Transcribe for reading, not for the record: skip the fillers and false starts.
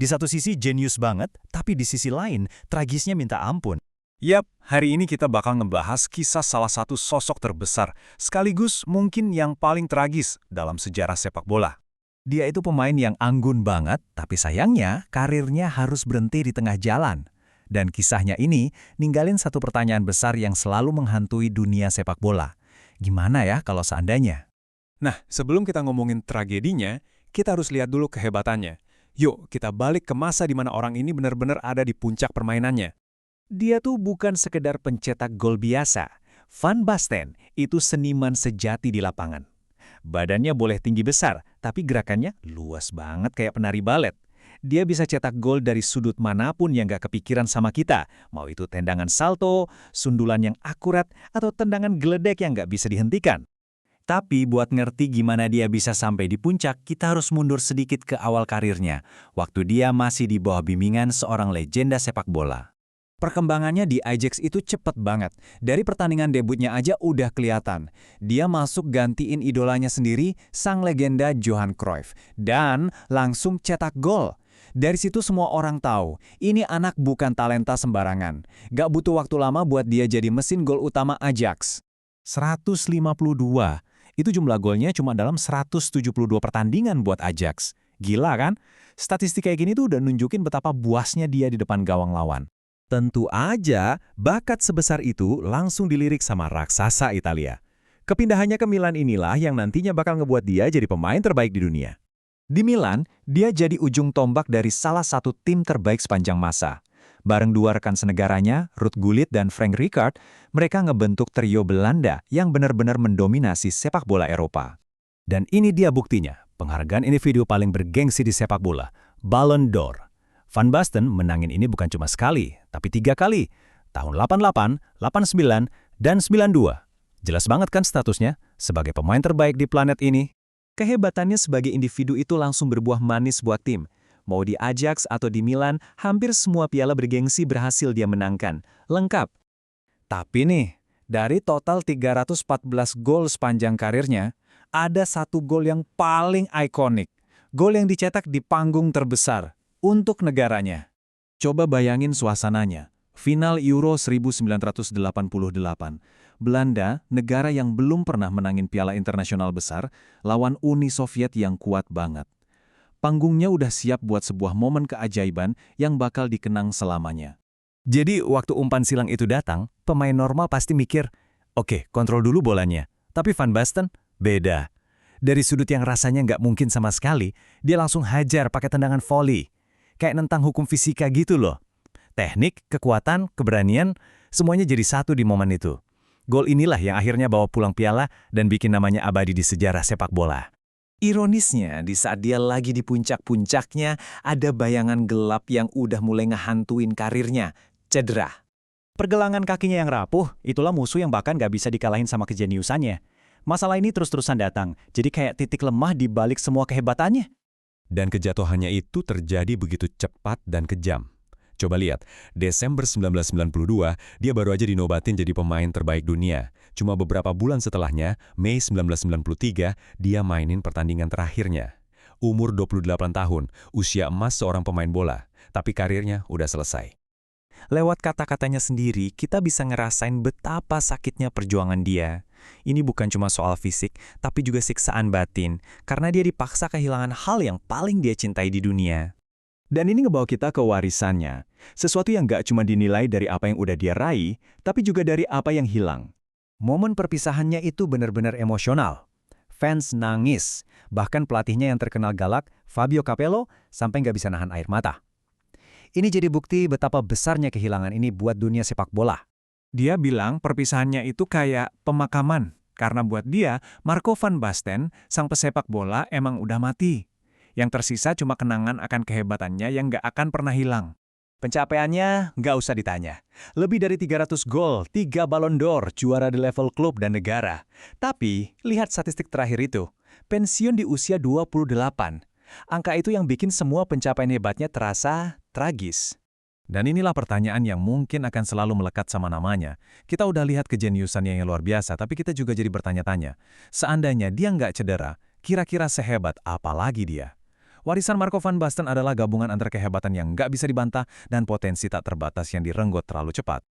Di satu sisi jenius banget, tapi di sisi lain tragisnya minta ampun. Yap, hari ini kita bakal ngebahas kisah salah satu sosok terbesar, sekaligus mungkin yang paling tragis dalam sejarah sepak bola. Dia itu pemain yang anggun banget, tapi sayangnya karirnya harus berhenti di tengah jalan. Dan kisahnya ini ninggalin satu pertanyaan besar yang selalu menghantui dunia sepak bola. Gimana ya kalau seandainya? Nah, sebelum kita ngomongin tragedinya, kita harus lihat dulu kehebatannya. Yuk, kita balik ke masa di mana orang ini benar-benar ada di puncak permainannya. Dia tuh bukan sekedar pencetak gol biasa. Van Basten itu seniman sejati di lapangan. Badannya boleh tinggi besar, tapi gerakannya luas banget kayak penari balet. Dia bisa cetak gol dari sudut manapun yang gak kepikiran sama kita. Mau itu tendangan salto, sundulan yang akurat, atau tendangan geledek yang gak bisa dihentikan. Tapi buat ngerti gimana dia bisa sampai di puncak, kita harus mundur sedikit ke awal karirnya, waktu dia masih di bawah bimbingan seorang legenda sepak bola. Perkembangannya di Ajax itu cepet banget. Dari pertandingan debutnya aja udah kelihatan. Dia masuk gantiin idolanya sendiri, sang legenda Johan Cruyff. Dan langsung cetak gol. Dari situ semua orang tahu, ini anak bukan talenta sembarangan. Gak butuh waktu lama buat dia jadi mesin gol utama Ajax. 152. Itu jumlah golnya cuma dalam 172 pertandingan buat Ajax. Gila kan? Statistik kayak gini tuh udah nunjukin betapa buasnya dia di depan gawang lawan. Tentu aja, bakat sebesar itu langsung dilirik sama raksasa Italia. Kepindahannya ke Milan inilah yang nantinya bakal ngebuat dia jadi pemain terbaik di dunia. Di Milan, dia jadi ujung tombak dari salah satu tim terbaik sepanjang masa. Bareng dua rekan senegaranya, Ruud Gullit dan Frank Rijkaard, mereka ngebentuk trio Belanda yang benar-benar mendominasi sepak bola Eropa. Dan ini dia buktinya, penghargaan individu paling bergengsi di sepak bola, Ballon d'Or. Van Basten menangin ini bukan cuma sekali, tapi 3 kali. Tahun 88, 89, dan 92. Jelas banget kan statusnya sebagai pemain terbaik di planet ini. Kehebatannya sebagai individu itu langsung berbuah manis buat tim. Mau di Ajax atau di Milan, hampir semua piala bergengsi berhasil dia menangkan. Lengkap. Tapi nih, dari total 314 gol sepanjang karirnya, ada satu gol yang paling ikonik. Gol yang dicetak di panggung terbesar. Untuk negaranya. Coba bayangin suasananya. Final Euro 1988. Belanda, negara yang belum pernah menangin piala internasional besar, lawan Uni Soviet yang kuat banget. Panggungnya udah siap buat sebuah momen keajaiban yang bakal dikenang selamanya. Jadi waktu umpan silang itu datang, pemain normal pasti mikir, oke, kontrol dulu bolanya. Tapi Van Basten, beda. Dari sudut yang rasanya nggak mungkin sama sekali, dia langsung hajar pakai tendangan volley. Kayak nentang hukum fisika gitu loh. Teknik, kekuatan, keberanian, semuanya jadi satu di momen itu. Gol inilah yang akhirnya bawa pulang piala dan bikin namanya abadi di sejarah sepak bola. Ironisnya, di saat dia lagi di puncak-puncaknya, ada bayangan gelap yang udah mulai ngehantuin karirnya, cedera. Pergelangan kakinya yang rapuh, itulah musuh yang bahkan gak bisa dikalahin sama kejeniusannya. Masalah ini terus-terusan datang, jadi kayak titik lemah di balik semua kehebatannya. Dan kejatuhannya itu terjadi begitu cepat dan kejam. Coba lihat, Desember 1992, dia baru aja dinobatin jadi pemain terbaik dunia. Cuma beberapa bulan setelahnya, Mei 1993, dia mainin pertandingan terakhirnya. Umur 28 tahun, usia emas seorang pemain bola. Tapi karirnya udah selesai. Lewat kata-katanya sendiri, kita bisa ngerasain betapa sakitnya perjuangan dia. Ini bukan cuma soal fisik, tapi juga siksaan batin, karena dia dipaksa kehilangan hal yang paling dia cintai di dunia. Dan ini ngebawa kita ke warisannya, sesuatu yang gak cuma dinilai dari apa yang udah dia raih, tapi juga dari apa yang hilang. Momen perpisahannya itu benar-benar emosional. Fans nangis, bahkan pelatihnya yang terkenal galak, Fabio Capello, sampai gak bisa nahan air mata. Ini jadi bukti betapa besarnya kehilangan ini buat dunia sepak bola. Dia bilang perpisahannya itu kayak pemakaman, karena buat dia, Marco van Basten, sang pesepak bola emang udah mati. Yang tersisa cuma kenangan akan kehebatannya yang gak akan pernah hilang. Pencapaiannya nggak usah ditanya. Lebih dari 300 gol, 3 Ballon d'Or, juara di level klub dan negara. Tapi, lihat statistik terakhir itu. Pensiun di usia 28. Angka itu yang bikin semua pencapaian hebatnya terasa tragis. Dan inilah pertanyaan yang mungkin akan selalu melekat sama namanya. Kita udah lihat kejeniusannya yang luar biasa, tapi kita juga jadi bertanya-tanya. Seandainya dia nggak cedera, kira-kira sehebat apa lagi dia? Warisan Marco van Basten adalah gabungan antara kehebatan yang nggak bisa dibantah dan potensi tak terbatas yang direnggut terlalu cepat.